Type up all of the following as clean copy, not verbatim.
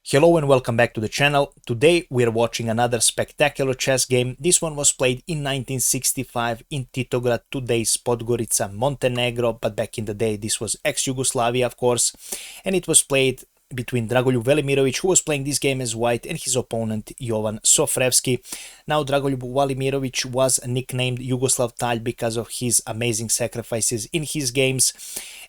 Hello and welcome back to the channel. Today we are watching another spectacular chess game. This one was played in 1965 in Titograd, today's Podgorica, Montenegro, but back in the day this was ex-Yugoslavia, of course, and it was played between Dragoljub Velimirovic, who was playing this game as white, and his opponent Jovan Sofrevski. Now Dragoljub Velimirovic was nicknamed Yugoslav Tal because of his amazing sacrifices in his games,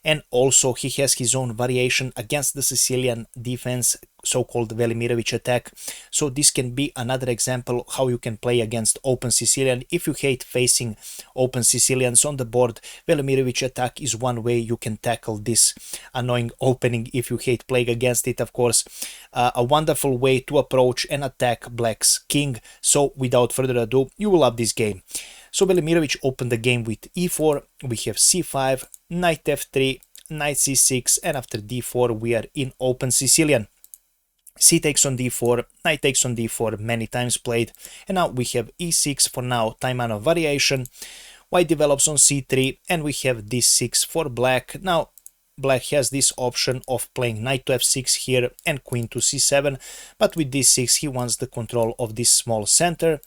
and also he has his own variation against the Sicilian defense, so-called Velimirovic attack. So this can be another example how you can play against open Sicilian. If you hate facing open Sicilians on the board, Velimirovic attack is one way you can tackle this annoying opening if you hate playing against it, of course. A wonderful way to approach and attack Black's king. So without further ado, you will love this game. So Velimirovic opened the game with e4, we have c5, knight f3, knight c6, and after d4 we are in open Sicilian. C takes on d4, knight takes on d4, many times played, and now we have e6 for now, time out of variation. White develops on c3, and we have d6 for black. Now black has this option of playing knight to f6 here and queen to c7, but with d6 he wants the control of this small center.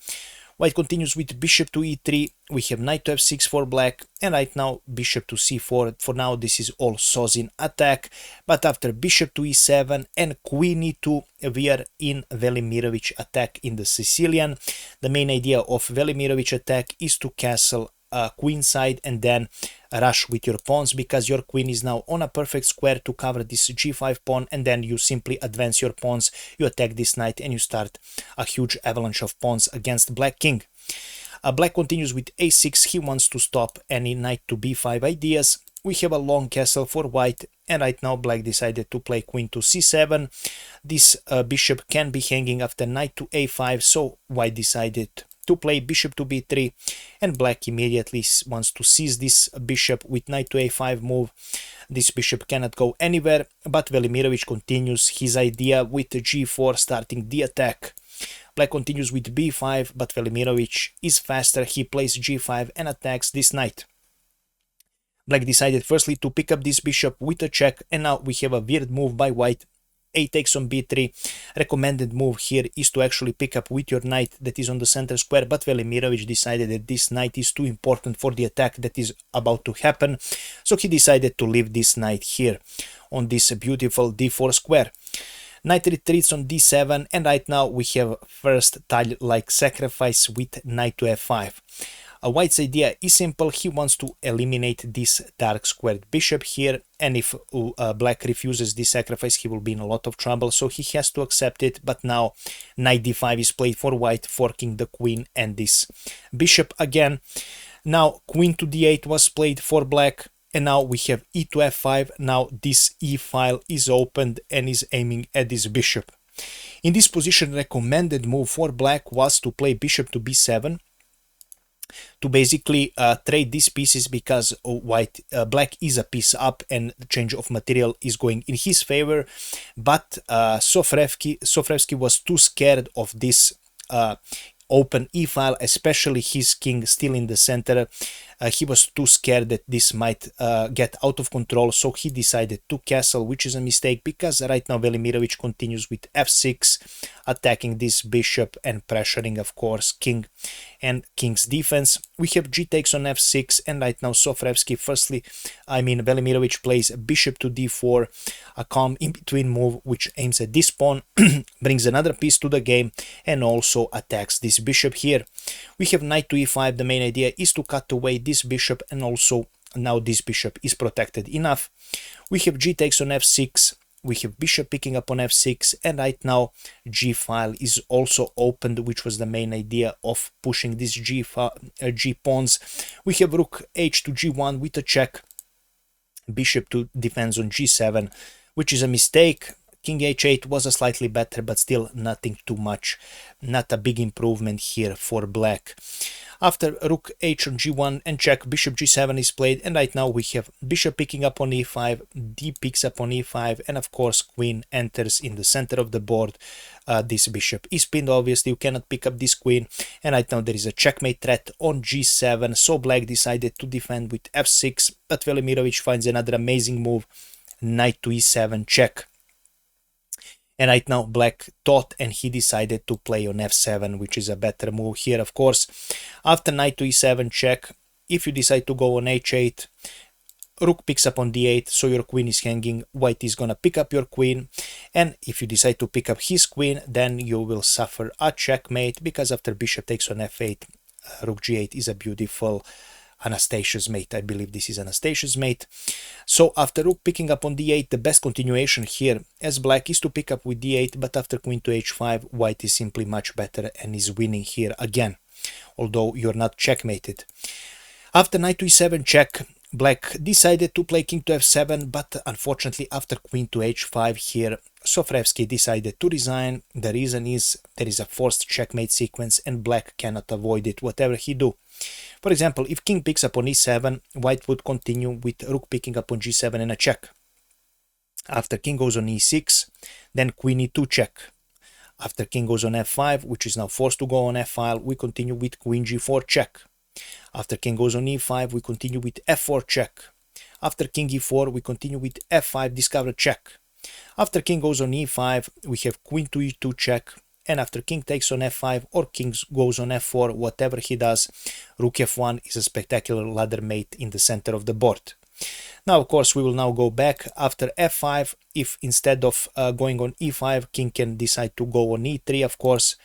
White continues with bishop to e3, we have knight to f6 for black, and right now bishop to c4. For now this is all Sozin attack, but after bishop to e7 and queen e2 we are in Velimirovic attack in the Sicilian. The main idea of Velimirovic attack is to castle queen side and then rush with your pawns, because your queen is now on a perfect square to cover this g5 pawn, and then you simply advance your pawns, you attack this knight, and you start a huge avalanche of pawns against black king. Black continues with a6, he wants to stop any knight to b5 ideas. We have a long castle for white, and right now black decided to play queen to c7. This bishop can be hanging after knight to a5, so white decided to play bishop to b3, and black immediately wants to seize this bishop with knight to a5 move. This bishop cannot go anywhere, but Velimirovic continues his idea with g4, starting the attack. Black continues with b5, but Velimirovic is faster, he plays g5 and attacks this knight. Black decided firstly to pick up this bishop with a check, and now we have a weird move by white. A takes on b3. Recommended move here is to actually pick up with your knight that is on the center square, but Velimirovic decided that this knight is too important for the attack that is about to happen, so he decided to leave this knight here on this beautiful d4 square. Knight retreats on d7, and right now we have first Tal-like sacrifice with knight to f5. White's idea is simple, he wants to eliminate this dark squared bishop here, and if black refuses this sacrifice he will be in a lot of trouble, so he has to accept it. But now knight d5 is played for white, forking the queen and this bishop again. Now queen to d8 was played for black, and now we have e to f5. Now this e file is opened and is aiming at this bishop. In this position, recommended move for black was to play bishop to b7, to basically trade these pieces, because black is a piece up and the change of material is going in his favor. But Sofrevski was too scared of this open e-file, especially his king still in the center. He was too scared that this might get out of control, so he decided to castle, which is a mistake, because right now Velimirovic continues with f6, attacking this bishop and pressuring, of course, king and king's defense. We have g takes on f6, and right now Velimirovic plays bishop to d4, a calm in-between move which aims at this pawn, brings another piece to the game, and also attacks this bishop here. We have knight to e5, the main idea is to cut away this bishop, and also now this bishop is protected enough. We have g takes on f6, we have bishop picking up on f6, and right now g file is also opened, which was the main idea of pushing these g pawns. We have rook h to g1 with a check, bishop to defends on g7, which is a mistake. King h8 was a slightly better, but still nothing too much, not a big improvement here for black. After rook h on g1 and check, bishop g7 is played, and right now we have bishop picking up on e5, d picks up on e5, and of course queen enters in the center of the board. This bishop is pinned, obviously you cannot pick up this queen, and right now there is a checkmate threat on g7, so black decided to defend with f6, but Velimirovic finds another amazing move, knight to e7 check. And right now black thought and he decided to play on f7, which is a better move here, of course. After knight to e7 check, if you decide to go on h8, rook picks up on d8, so your queen is hanging, white is gonna pick up your queen, and if you decide to pick up his queen, then you will suffer a checkmate, because after bishop takes on f8, rook g8 is a beautiful Anastasia's mate. I believe this is Anastasia's mate. So after rook picking up on d8, the best continuation here as black is to pick up with d8, but after queen to h5, white is simply much better and is winning here again, although you're not checkmated. After knight to e7 check, black decided to play king to f7, but unfortunately after queen to h5 here, Sofrevsky decided to resign. The reason is there is a forced checkmate sequence and black cannot avoid it, whatever he do. For example, if king picks up on e7, white would continue with rook picking up on g7 and a check. After king goes on e6, then queen e2 check. After king goes on f5, which is now forced to go on f-file, we continue with queen g4 check. After king goes on e5, we continue with f4 check. After king e4, we continue with f5 discover check. After king goes on e5, we have queen to e2 check. And after king takes on f5 or king goes on f4, whatever he does, rook f1 is a spectacular ladder mate in the center of the board. Now, of course, we will now go back after f5. If instead of going on e5, king can decide to go on e3, of course.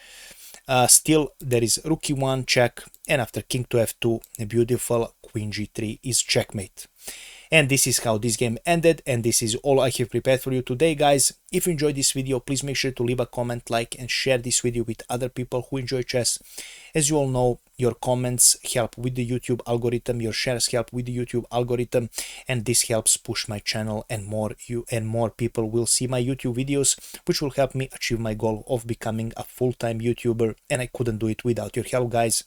Still, there is rook e1 check, and after king to f2, a beautiful queen g3 is checkmate. And this is how this game ended, and this is all I have prepared for you today, guys. If you enjoyed this video, please make sure to leave a comment, like, and share this video with other people who enjoy chess. As you all know, your comments help with the YouTube algorithm, your shares help with the YouTube algorithm, and this helps push my channel, and more people will see my YouTube videos, which will help me achieve my goal of becoming a full-time YouTuber, and I couldn't do it without your help, guys.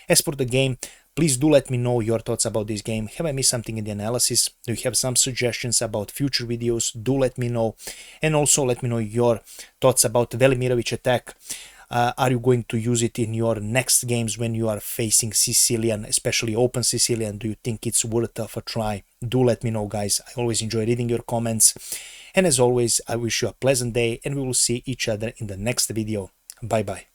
As for the game, please do let me know your thoughts about this game. Have I missed something in the analysis? Do you have some suggestions about future videos? Do let me know. And also let me know your thoughts about Velimirovic attack. Are you going to use it in your next games when you are facing Sicilian, especially open Sicilian? Do you think it's worth of a try? Do let me know, guys. I always enjoy reading your comments. And as always, I wish you a pleasant day and we will see each other in the next video. Bye bye.